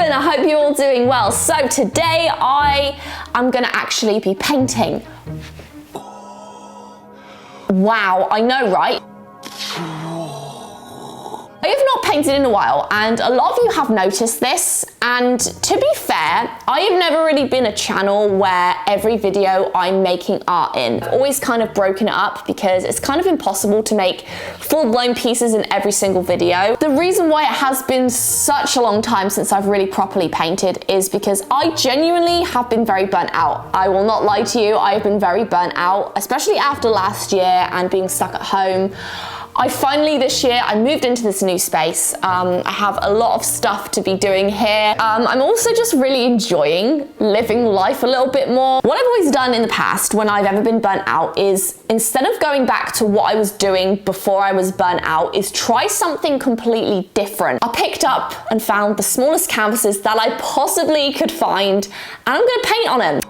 doing? I hope you're all doing well. So today I am gonna actually be painting. Wow, I know, right? I have not painted in a while, and a lot of you have noticed this, and to be fair, I have never really been a channel where every video I'm making art in. I've always kind of broken it up because it's kind of impossible to make full-blown pieces in every single video. The reason why it has been such a long time since I've really properly painted is because I genuinely have been very burnt out. I will not lie to you, I have been very burnt out, especially after last year and being stuck at home. I finally this year, I moved into this new space. I have a lot of stuff to be doing here. I'm also just really enjoying living life a little bit more. What I've always done in the past when I've ever been burnt out is, instead of going back to what I was doing before I was burnt out, is try something completely different. I picked up and found the smallest canvases that I possibly could find, and I'm gonna paint on them.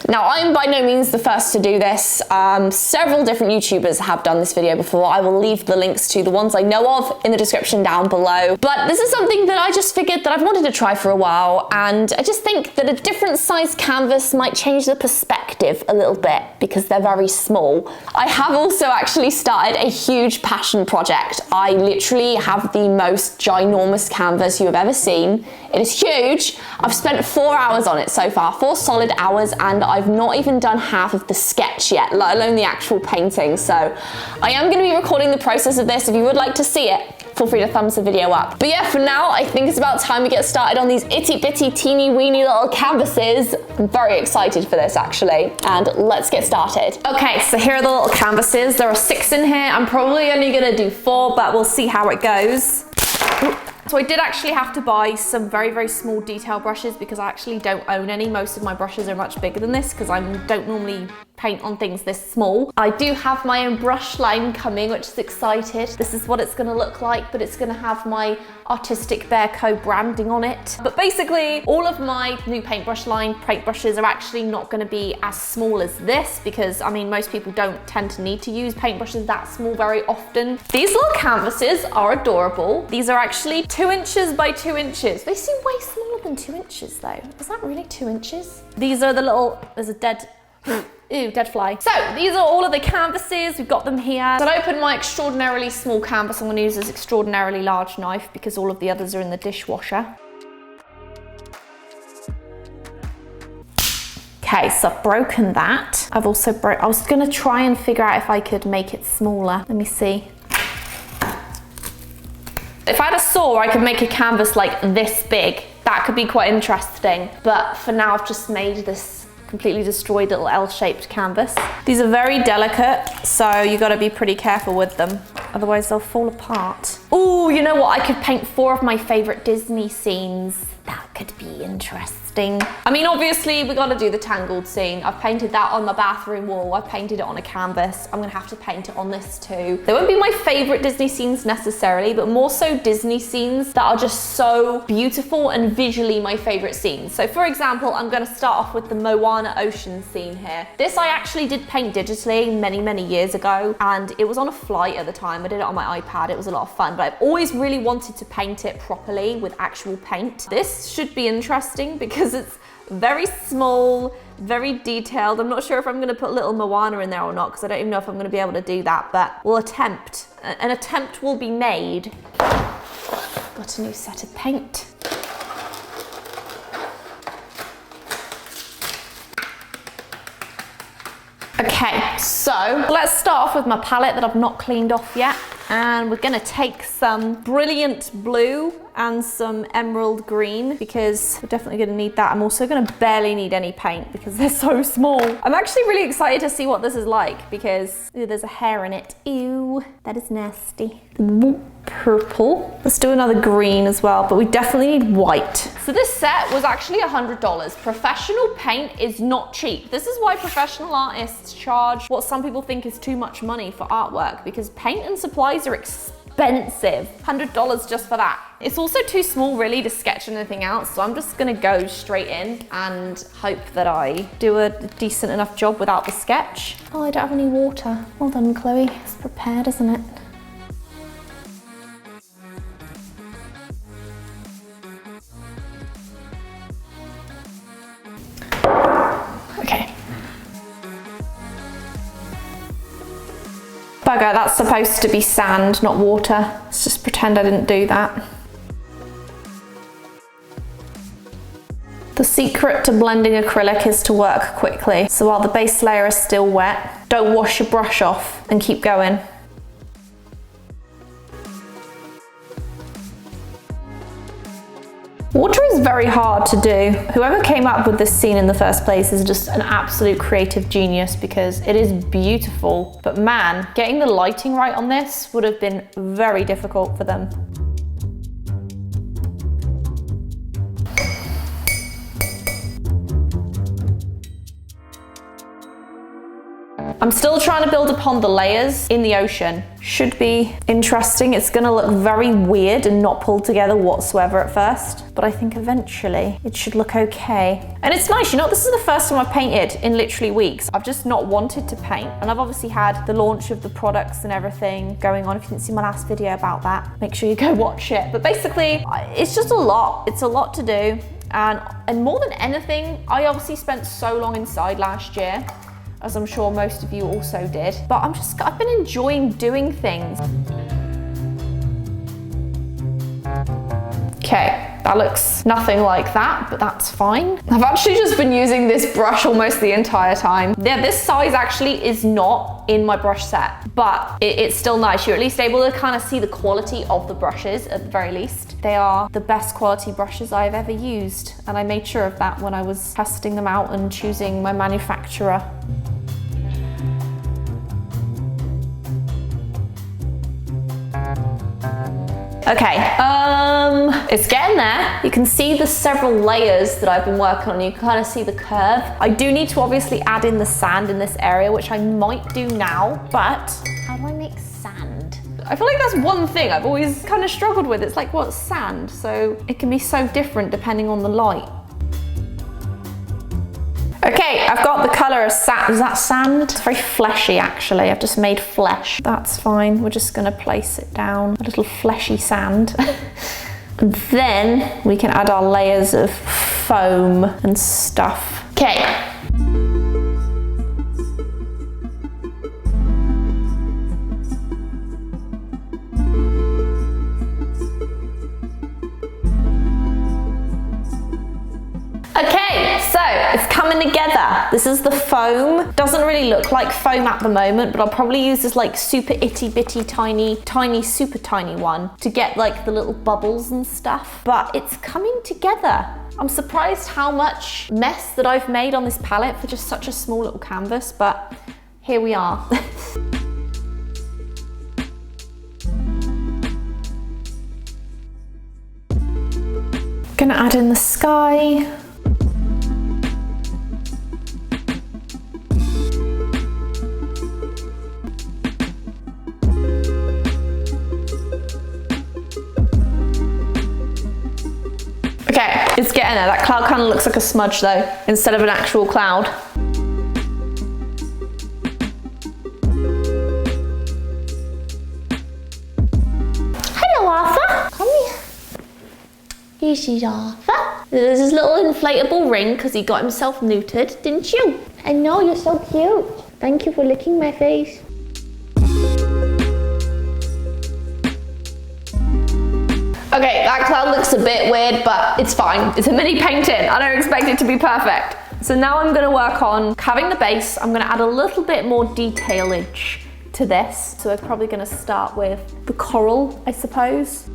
Now, I'm by no means the first to do this. Several different YouTubers have done this video before. I will leave the links to the ones I know of in the description down below. But this is something that I just figured that I've wanted to try for a while, and I just think that a different size canvas might change the perspective a little bit because they're very small. I have also actually started a huge passion project. I literally have the most ginormous canvas you have ever seen. It is huge. I've spent 4 hours on it so far, 4 solid hours, and I've not even done half of the sketch yet, let alone the actual painting. So I am going to be recording the process of this. If you would like to see it, feel free to thumbs the video up. But yeah, for now, I think it's about time we get started on these itty bitty teeny weeny little canvases. I'm very excited for this actually, and let's get started. Okay, so here are the little canvases. There are 6 in here. I'm probably only gonna do 4, but we'll see how it goes. So I did actually have to buy some very, very small detail brushes because I actually don't own any. Most of my brushes are much bigger than this because I don't normally paint on things this small. I do have my own brush line coming, which is excited. This is what it's gonna look like, but it's gonna have my Artistic Bear Co branding on it. But basically, all of my new paintbrush line paintbrushes are actually not gonna be as small as this because, I mean, most people don't tend to need to use paintbrushes that small very often. These little canvases are adorable. These are actually 2 inches by 2 inches. They seem way smaller than 2 inches though. Is that really 2 inches? These are the little, there's a dead, ew, dead fly. So these are all of the canvases. We've got them here. So to open my extraordinarily small canvas, I'm gonna use this extraordinarily large knife because all of the others are in the dishwasher. Okay, so I've broken that. I've also I was gonna try and figure out if I could make it smaller. Let me see. If I had a saw, I could make a canvas like this big. That could be quite interesting. But for now, I've just made this completely destroyed little L-shaped canvas. These are very delicate, so you gotta be pretty careful with them. Otherwise they'll fall apart. Oh, you know what? I could paint 4 of my favorite Disney scenes. That could be interesting. I mean, obviously we gotta do the Tangled scene. I've painted that on my bathroom wall. I've painted it on a canvas. I'm gonna have to paint it on this too. They won't be my favorite Disney scenes necessarily, but more so Disney scenes that are just so beautiful and visually my favorite scenes. So for example, I'm gonna start off with the Moana ocean scene here. This I actually did paint digitally many, many years ago, and it was on a flight at the time. I did it on my iPad. It was a lot of fun, but I've always really wanted to paint it properly with actual paint. This should be interesting because it's very small, very detailed. I'm not sure if I'm gonna put little Moana in there or not because I don't even know if I'm gonna be able to do that, but we'll attempt. An attempt will be made. Got a new set of paint. Okay, so let's start off with my palette that I've not cleaned off yet. And we're gonna take some brilliant blue and some emerald green because we're definitely gonna need that. I'm also gonna barely need any paint because they're so small. I'm actually really excited to see what this is like because ew, there's a hair in it. Ew, that is nasty. Purple. Let's do another green as well, but we definitely need white. So this set was actually $100. Professional paint is not cheap. This is why professional artists charge what some people think is too much money for artwork, because paint and supplies are expensive. $100 just for that. It's also too small really to sketch anything else, so I'm just gonna go straight in and hope that I do a decent enough job without the sketch. Oh, I don't have any water. Well done, Chloe. It's prepared, isn't it? bugger, that's supposed to be sand, not water. Let's just pretend I didn't do that. The secret to blending acrylic is to work quickly. So while the base layer is still wet, don't wash your brush off and keep going. Water is very hard to do. Whoever came up with this scene in the first place is just an absolute creative genius because it is beautiful. But man, getting the lighting right on this would have been very difficult for them. I'm still trying to build upon the layers in the ocean. Should be interesting. It's gonna look very weird and not pulled together whatsoever at first, but I think eventually it should look okay. And it's nice, you know, this is the first time I've painted in literally weeks. I've just not wanted to paint, and I've obviously had the launch of the products and everything going on. If you didn't see my last video about that, make sure you go watch it. But basically, it's just a lot. It's a lot to do, and more than anything, I obviously spent so long inside last year, as I'm sure most of you also did. But I've been enjoying doing things. Okay, that looks nothing like that, but that's fine. I've actually just been using this brush almost the entire time. Yeah, this size actually is not in my brush set, but it's still nice. You're at least able to kind of see the quality of the brushes at the very least. They are the best quality brushes I've ever used, and I made sure of that when I was testing them out and choosing my manufacturer. Okay, it's getting there. You can see the several layers that I've been working on. You can kind of see the curve. I do need to obviously add in the sand in this area, which I might do now, but how do I make sand? I feel like that's one thing I've always kind of struggled with. It's like, what's sand? So it can be so different depending on the light. Okay, I've got the color of sand. Is that sand? It's very fleshy, actually. I've just made flesh. That's fine. We're just gonna place it down. A little fleshy sand. And then we can add our layers of foam and stuff. Okay. Okay, so it's coming together. This is the foam. Doesn't really look like foam at the moment, but I'll probably use this like super itty bitty tiny, super tiny one to get like the little bubbles and stuff. But it's coming together. I'm surprised how much mess that I've made on this palette for just such a small little canvas, but here we are. Gonna add in the sky. Okay, it's getting there. That cloud kind of looks like a smudge though, instead of an actual cloud. Hello, Arthur. Come here. This is Arthur. There's his little inflatable ring because he got himself neutered, didn't you? I know, you're so cute. Thank you for licking my face. Okay, that cloud looks a bit weird, but it's fine. It's a mini painting. I don't expect it to be perfect. So now I'm gonna work on carving the base. I'm gonna add a little bit more detailage to this. So we're probably gonna start with the coral, I suppose.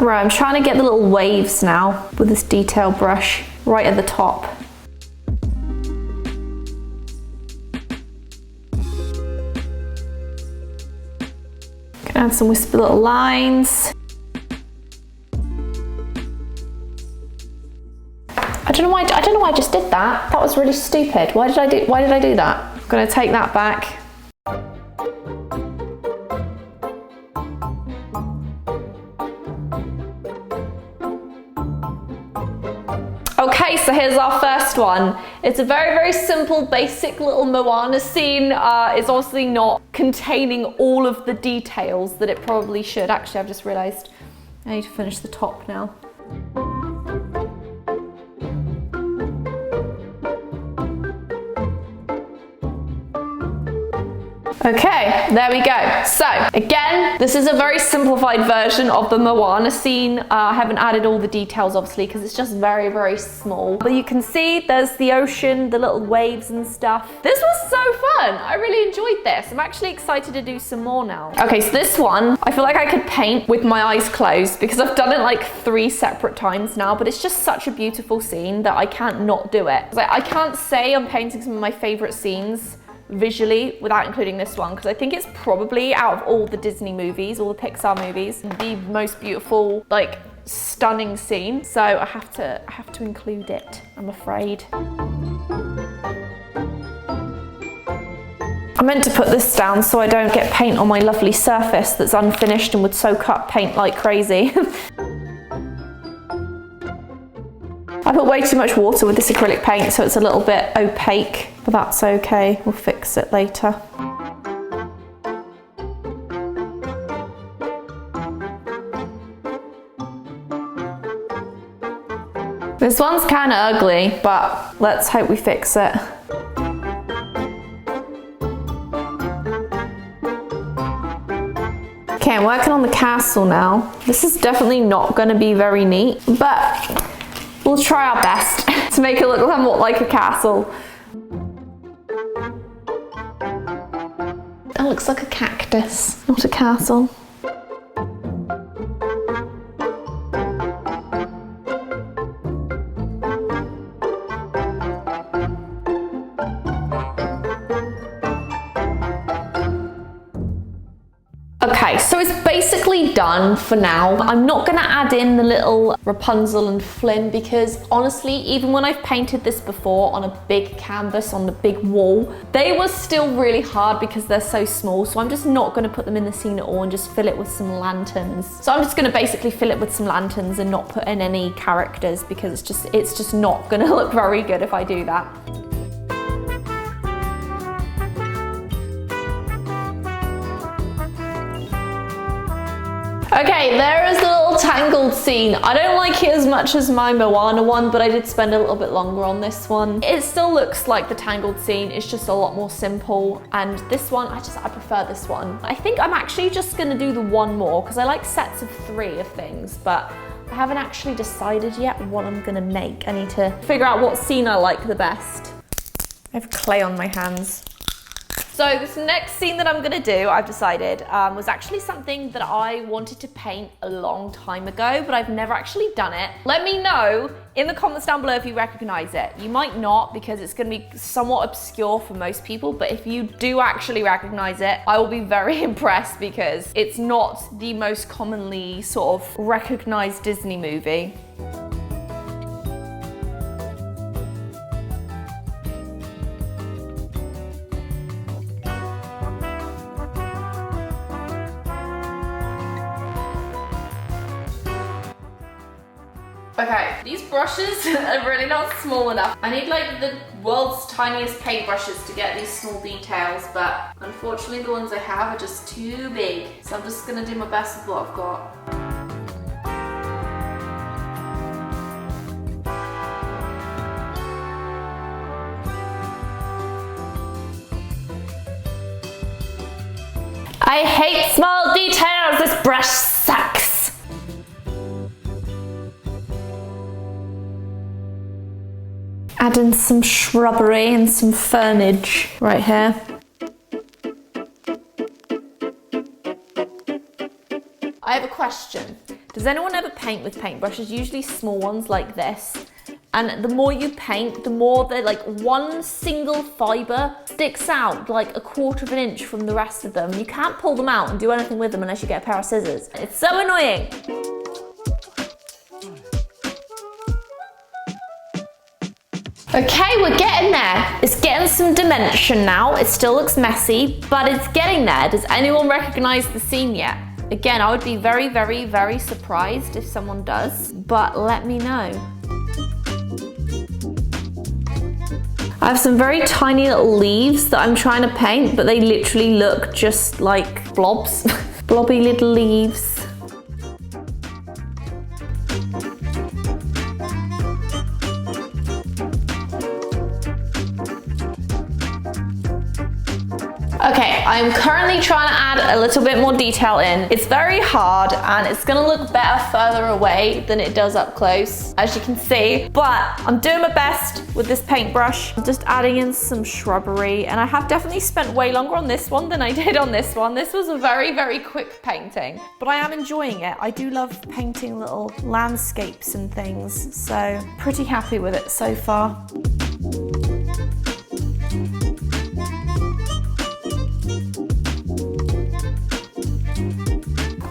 Right, I'm trying to get the little waves now with this detail brush right at the top. Can add some wispy little lines. I don't know why I just did that. That was really stupid. Why did I do that? I'm gonna take that back. Okay, so here's our first one. It's a very, very simple, basic little Moana scene. It's obviously not containing all of the details that it probably should. Actually, I've just realized I need to finish the top now. Okay, there we go. So again, this is a very simplified version of the Moana scene. I haven't added all the details obviously because it's just very, very small. But you can see there's the ocean, the little waves and stuff. This was so fun. I really enjoyed this. I'm actually excited to do some more now. Okay, so this one, I feel like I could paint with my eyes closed because I've done it like 3 separate times now, but it's just such a beautiful scene that I can't not do it. Like, I can't say I'm painting some of my favorite scenes visually without including this one because I think it's probably out of all the Disney movies, all the Pixar movies, the most beautiful, like stunning scene. So I have to include it, I'm afraid. I meant to put this down so I don't get paint on my lovely surface that's unfinished and would soak up paint like crazy. I put way too much water with this acrylic paint, so it's a little bit opaque, but that's okay. We'll fix it later. This one's kind of ugly, but let's hope we fix it. Okay, I'm working on the castle now. This is definitely not going to be very neat, but we'll try our best to make it look somewhat like a castle. That looks like a cactus, not a castle. Okay, so it's basically done for now. I'm not gonna add in the little Rapunzel and Flynn because honestly, even when I've painted this before on a big canvas, on the big wall, they were still really hard because they're so small. So I'm just not gonna put them in the scene at all and just fill it with some lanterns. So I'm just gonna basically fill it with some lanterns and not put in any characters because it's just not gonna look very good if I do that. Okay, there is the little Tangled scene. I don't like it as much as my Moana one, but I did spend a little bit longer on this one. It still looks like the Tangled scene, it's just a lot more simple. And this one, I prefer this one. I think I'm actually just gonna do the one more because I like sets of 3 of things, but I haven't actually decided yet what I'm gonna make. I need to figure out what scene I like the best. I have clay on my hands. So this next scene that I'm gonna do, I've decided, was actually something that I wanted to paint a long time ago, but I've never actually done it. Let me know in the comments down below if you recognize it. You might not because it's gonna be somewhat obscure for most people, but if you do actually recognize it, I will be very impressed because it's not the most commonly sort of recognized Disney movie. Okay, these brushes are really not small enough. I need like the world's tiniest paintbrushes to get these small details, but unfortunately the ones I have are just too big. So I'm just gonna do my best with what I've got. I hate small details, this brush sucks. Add in some shrubbery and some fernage right here. I have a question. Does anyone ever paint with paintbrushes? Usually small ones like this. And the more you paint, the more like one single fiber sticks out like 1/4 of an inch from the rest of them. You can't pull them out and do anything with them unless you get a pair of scissors. It's so annoying. Okay, we're getting there. It's getting some dimension now. It still looks messy, but it's getting there. Does anyone recognize the scene yet? Again, I would be very, very, very surprised if someone does, but let me know. I have some very tiny little leaves that I'm trying to paint, but they literally look just like blobs. Blobby little leaves. Okay, I'm currently trying to add a little bit more detail in. It's very hard and it's gonna look better further away than it does up close, as you can see. But I'm doing my best with this paintbrush. I'm just adding in some shrubbery, and I have definitely spent way longer on this one than I did on this one. This was a very, very quick painting, but I am enjoying it. I do love painting little landscapes and things, so pretty happy with it so far.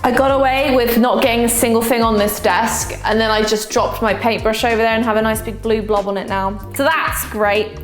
I got away with not getting a single thing on this desk, and then I just dropped my paintbrush over there and have a nice big blue blob on it now. So that's great.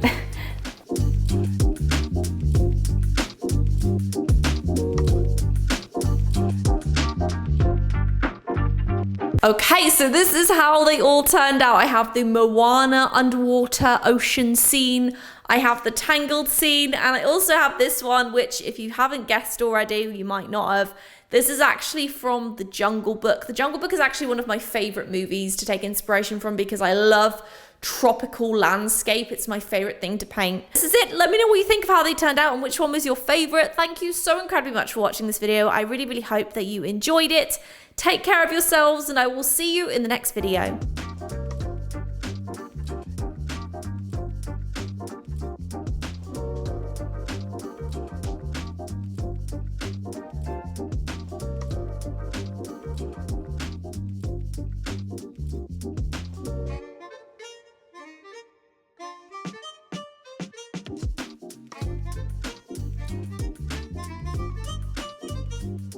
Okay, so this is how they all turned out. I have the Moana underwater ocean scene, I have the Tangled scene, and I also have this one, which if you haven't guessed already, you might not have. This is actually from The Jungle Book. The Jungle Book is actually one of my favorite movies to take inspiration from because I love tropical landscape. It's my favorite thing to paint. This is it. Let me know what you think of how they turned out and which one was your favorite. Thank you so incredibly much for watching this video. I really, really hope that you enjoyed it. Take care of yourselves, and I will see you in the next video.